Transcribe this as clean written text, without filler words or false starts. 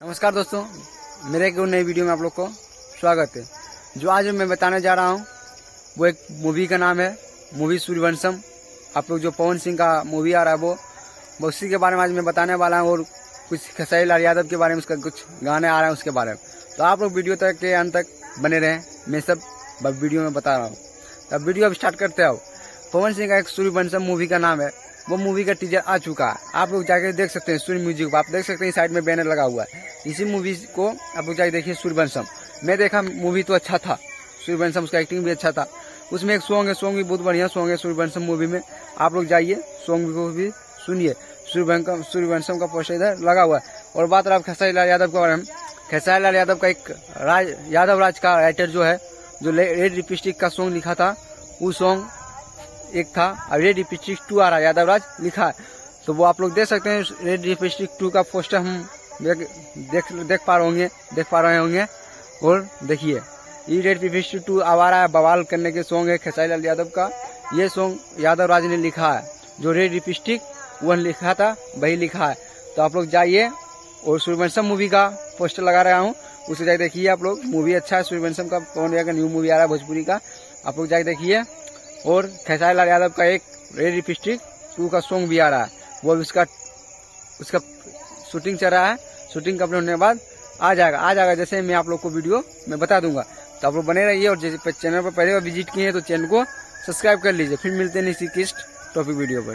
नमस्कार दोस्तों, मेरे एक नई वीडियो में आप लोग को स्वागत है। जो आज मैं बताने जा रहा हूँ वो एक मूवी का नाम है मूवी सूर्यवंशम। आप लोग जो पवन सिंह का मूवी आ रहा है वो उसी के बारे में आज मैं बताने वाला हूँ, और कुछ खेसारी लाल यादव के बारे में, उसका कुछ गाने आ रहे हैं उसके बारे में। तो आप लोग वीडियो तक के अंत तक बने रहें, मैं सब वीडियो में बता रहा हूँ। तब वीडियो अब स्टार्ट करते हो। पवन सिंह का एक सूर्यवंशम मूवी का नाम है, वो मूवी का टीजर आ चुका है, आप लोग जाके देख सकते हैं। सूर्य म्यूजिक आप देख सकते हैं, साइड में बैनर लगा हुआ है। इसी मूवी को आप लोग जाके देखिए, सूर्यवंशम। मैं देखा, मूवी तो अच्छा था, सूर्यवंशम उसका एक्टिंग भी अच्छा था। उसमें एक सॉन्ग है, सॉन्ग भी बहुत बढ़िया सॉन्ग है सूर्यवंशम मूवी में। आप लोग जाइए, सॉन्ग को भी सुनिए। सूर्यवंशम का पोस्टर इधर लगा हुआ है। और बात रहा खेसारी लाल यादव के बारे में, खेसारी लाल यादव का एक यादव राज का राइटर जो है, जो रेड लिपस्टिक का सॉन्ग लिखा था, वो सॉन्ग एक था। अब रेड लिपस्टिक 2 आ रहा है, यादव राज लिखा है, तो वो आप लोग देख सकते हैं। रेड लिपस्टिक 2 का पोस्टर हम देख पा रहे होंगे। और देखिए, ये रेड लिपस्टिक 2 आ रहा है, बवाल करने के सॉन्ग है खेसारी लाल यादव का। ये सॉन्ग यादव राज ने लिखा है, जो रेड लिपस्टिक 1 लिखा था वही लिखा है। तो आप लोग जाइए, और सूर्यवंशम मूवी का पोस्टर लगा रहा हूँ, उसे जाके देखिए आप लोग। मूवी अच्छा है सूर्यवंशम का, पवन भैया का न्यू मूवी आ रहा है भोजपुरी का, आप लोग जाके देखिए। और खेसारी लाल यादव का एक रेड लिपस्टिक 2 का सॉन्ग भी आ रहा है, वो उसका शूटिंग चल रहा है। शूटिंग कंप्लीट होने के बाद आ जाएगा जैसे मैं आप लोग को वीडियो में बता दूंगा। तो आप लोग बने रहिए, और जैसे चैनल पर पहले बार विजिट किए हैं तो चैनल को सब्सक्राइब कर लीजिए। फिर मिलते हैं इसी किस्ट टॉपिक वीडियो पर।